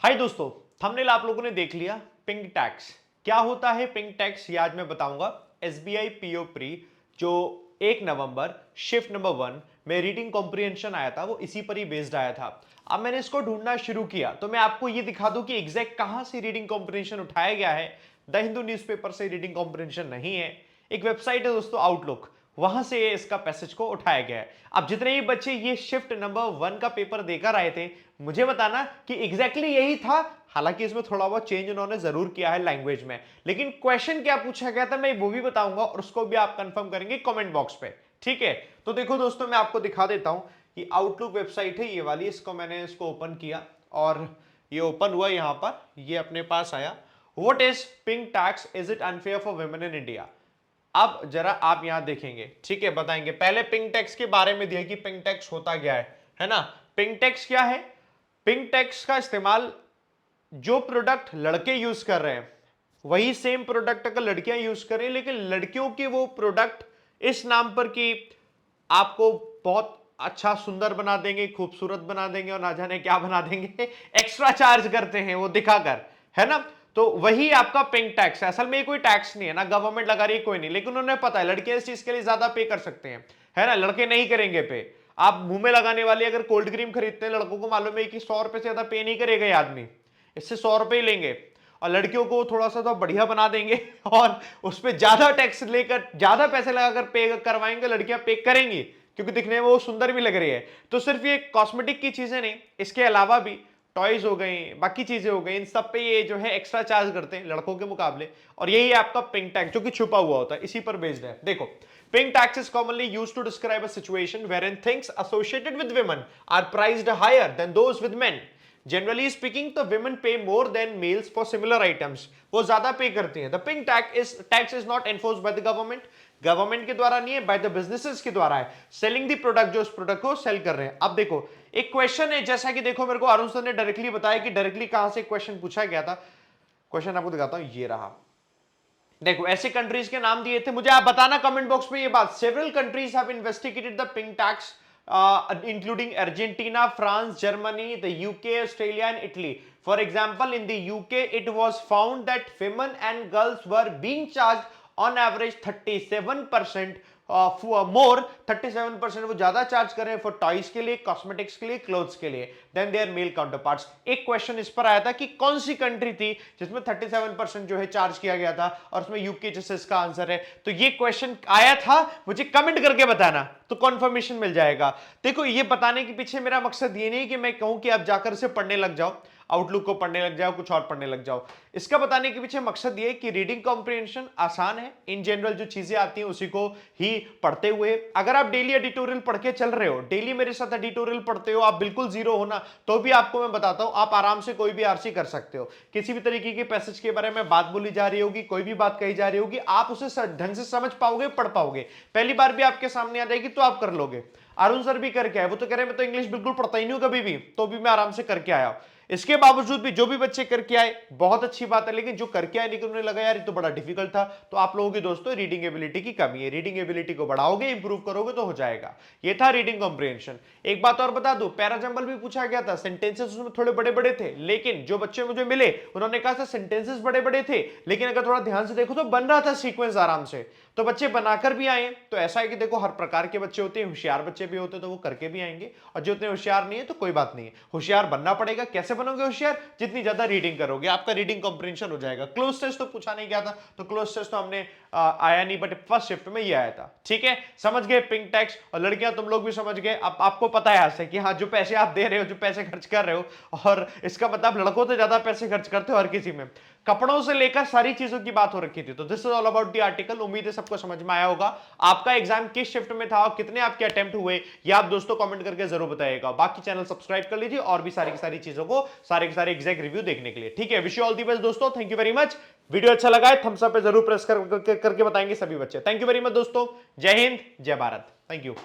हाय दोस्तों, थंबनेल आप लोगों ने देख लिया। पिंक टैक्स क्या होता है? पिंक टैक्स ये आज मैं बताऊंगा। एसबीआई पीओ प्री जो 1 नवंबर शिफ्ट नंबर 1 में रीडिंग कॉम्प्रिहेंशन आया था वो इसी पर ही बेस्ड आया था। अब मैंने इसको ढूंढना शुरू किया तो मैं आपको ये दिखा दूं कि एग्जैक्ट कहां से रीडिंग कॉम्प्रिहेंशन उठाया गया है। द हिंदू न्यूज़पेपर से रीडिंग कॉम्प्रिहेंशन नहीं है। एक वेबसाइट है दोस्तों, आउटलुक, वहां से इसका पैसेज को उठाया गया है। अब जितने भी बच्चे ये शिफ्ट नंबर 1 का पेपर देकर आए थे, मुझे बताना कि एग्जैक्टली यही था। हालांकि इसमें थोड़ा बहुत चेंज उन्होंने जरूर किया है लैंग्वेज में, लेकिन क्वेश्चन क्या पूछा गया था मैं वो भी बताऊंगा और उसको भी आप कंफर्म करेंगे कमेंट बॉक्स पे। ठीक है, तो देखो दोस्तों, मैं आपको दिखा देता हूं कि आउटलुक वेबसाइट है ये वाली। मैंने इसको ओपन किया और ये ओपन हुआ, यहां पर ये अपने पास आया। What is pink tax, is it unfair for women in India? अब जरा आप यहां देखेंगे, ठीक है, बताएंगे। पहले पिंक टैक्स के बारे में दिया कि पिंक टैक्स होता क्या है ना। पिंक टैक्स क्या है? पिंक टैक्स का इस्तेमाल जो प्रोडक्ट लड़के यूज कर रहे हैं वही सेम प्रोडक्ट अगर लड़कियां यूज करें, लेकिन लड़कियों के वो प्रोडक्ट इस नाम पर कि आपको बहुत अच्छा सुंदर बना देंगे, खूबसूरत बना देंगे और ना जाने क्या बना देंगे, एक्स्ट्रा चार्ज करते हैं वो दिखाकर, है ना। तो वही आपका पिंक टैक्स है। असल में कोई टैक्स नहीं है ना, गवर्नमेंट लगा रही है कोई नहीं, लेकिन उन्हें पता है लड़के इस चीज के लिए ज्यादा पे कर सकते हैं, है ना। लड़के नहीं करेंगे पे। आप मुंह में लगाने वाली अगर कोल्ड क्रीम खरीदते हैं, लड़कों को मालूम है कि 100 रुपए से ज्यादा पे नहीं करेगा ये आदमी, इससे 100 रुपए ही लेंगे। और लड़कियों को थोड़ा सा तो बढ़िया बना देंगे और उस पर ज्यादा टैक्स लेकर ज्यादा पैसे लगाकर पे करवाएंगे, लड़कियां पे करेंगी क्योंकि दिखने में वो सुंदर भी लग रही है। तो सिर्फ ये कॉस्मेटिक की चीजें नहीं, इसके अलावा भी टॉयज हो गई, बाकी चीजें हो गई, इन सब पे ये जो है एक्स्ट्रा चार्ज करते हैं लड़कों के मुकाबले। और यही है आपका पिंक टैक्स जो कि छुपा हुआ होता है, इसी पर बेस्ड है। देखो, pink tax is commonly used to describe a situation wherein things associated with women are priced higher than those with men. Generally speaking तो women pay more than males for similar items, वो ज्यादा pay करती हैं। The pink tax is not enforced by the government, government के द्वारा नहीं है, by the businesses के द्वारा है, सेलिंग द प्रोडक्ट, जो उस प्रोडक्ट को सेल कर रहे हैं। अब देखो, एक क्वेश्चन है, जैसा कि देखो मेरे को अरुण सर ने डायरेक्टली बताया कि डायरेक्टली कहां से क्वेश्चन पूछा गया था। क्वेश्चन आपको दिखाता हूं, ये रहा। देखो, ऐसे कंट्रीज के नाम दिए थे, मुझे आप बताना कमेंट बॉक्स में ये बात। Several countries have investigated the pink tax including Argentina, France, Germany, the UK, Australia and Italy. For example, in the UK it was found that women and girls were being charged on average 37% मोर, 37% वो ज्यादा charge कर रहे हैं for toys के लिए, cosmetics के लिए, clothes के लिए देन देयर मेल काउंटरपार्ट्स। एक क्वेश्चन इस पर आया था कि कौन सी कंट्री थी जिसमें 37% जो है चार्ज किया गया था, और उसमें यूके जैसे इसका आंसर है। तो ये क्वेश्चन आया था, मुझे कमेंट करके बताना तो कंफर्मेशन मिल जाएगा। देखो, ये बताने के पीछे मेरा मकसद ये नहीं कि मैं कहूं कि आप जाकर से पढ़ने लग जाओ, आउटलुक को पढ़ने लग जाओ, कुछ और पढ़ने लग जाओ। इसका बताने के पीछे मकसद ये है कि रीडिंग कॉम्प्रिहेंशन आसान है। इन जनरल जो चीजें आती हैं उसी को ही पढ़ते हुए, अगर आप डेली एडिटोरियल पढ़ के चल रहे हो, डेली मेरे साथ एडिटोरियल पढ़ते हो, आप बिल्कुल जीरो हो ना, तो भी आपको मैं बताता हूं आप आराम से कोई भी आरसी कर सकते हो। किसी भी तरीके के पैसेज के बारे में बात बोली जा रही होगी, कोई भी बात कही जा रही होगी, आप उसे ढंग से समझ पाओगे, पढ़ पाओगे। पहली बार भी आपके सामने आ जाएगी तो आप कर लोगे। अरुण सर भी करके आए, वो तो कह रहे हैं मैं तो इंग्लिश बिल्कुल पढ़ता ही नहीं हूं कभी भी, तो भी मैं आराम से करके आया। इसके बावजूद भी जो भी बच्चे करके आए बहुत अच्छी बात है, लेकिन जो करके आए लेकिन उन्हें लगा यार ये तो बड़ा डिफिकल्ट था, तो आप लोगों की दोस्तों रीडिंग एबिलिटी की कमी है। रीडिंग एबिलिटी को बढ़ाओगे, इंप्रूव करोगे तो हो जाएगा। ये था रीडिंग कॉम्प्रिहेंशन। एक बात और बता दूं, पैराजंबल भी पूछा गया था, सेंटेंसेस उसमें थोड़े बड़े बड़े थे, लेकिन जो बच्चे मुझे मिले उन्होंने कहा था सेंटेंसेस बड़े बड़े थे, लेकिन अगर थोड़ा ध्यान से देखो तो बन रहा था सीक्वेंस आराम से, तो बच्चे बनाकर भी आए। तो ऐसा है कि देखो, हर प्रकार के बच्चे होते हैं, होशियार बच्चे भी होते हैं तो वो करके भी आएंगे, और जो उतने होशियार नहीं है तो कोई बात नहीं है, होशियार बनना पड़ेगा। कैसे बनोगे होशियार? जितनी ज्यादा रीडिंग करोगे आपका रीडिंग कॉम्प्रिहेंशन हो जाएगा। क्लोज टेस्ट तो पूछा नहीं गया था, तो क्लोज टेस्ट तो हमने आया नहीं, बट फर्स्ट शिफ्ट में ये आया था। ठीक है, समझ गए पिंक टैक्स, और लड़कियां तुम लोग भी समझ गए। अब आपको पता है ऐसे कि हाँ, जो पैसे आप दे रहे हो, जो पैसे खर्च कर रहे हो, और इसका मतलब लड़कों से ज्यादा पैसे खर्च करते हो हर किसी में, कपड़ों से लेकर सारी चीजों की बात हो रखी थी। तो this is all about the article. उम्मीद है सबको समझ में आया होगा। आपका एग्जाम किस शिफ्ट में था और कितने आपके अटेम्प्ट हुए, ये आप दोस्तों कमेंट करके जरूर बताइएगा। बाकी चैनल सब्सक्राइब कर लीजिए और भी सारी की सारी चीजों को, सारे के सारे एग्जैक्ट रिव्यू देखने के लिए। ठीक है, wish you all the best दोस्तों, thank you very much. Video अच्छा लगा है थम्स अप पे जरूर प्रेस करके बताएंगे सभी बच्चे। थैंक यू वेरी मच दोस्तों, जय हिंद, जय भारत, थैंक यू।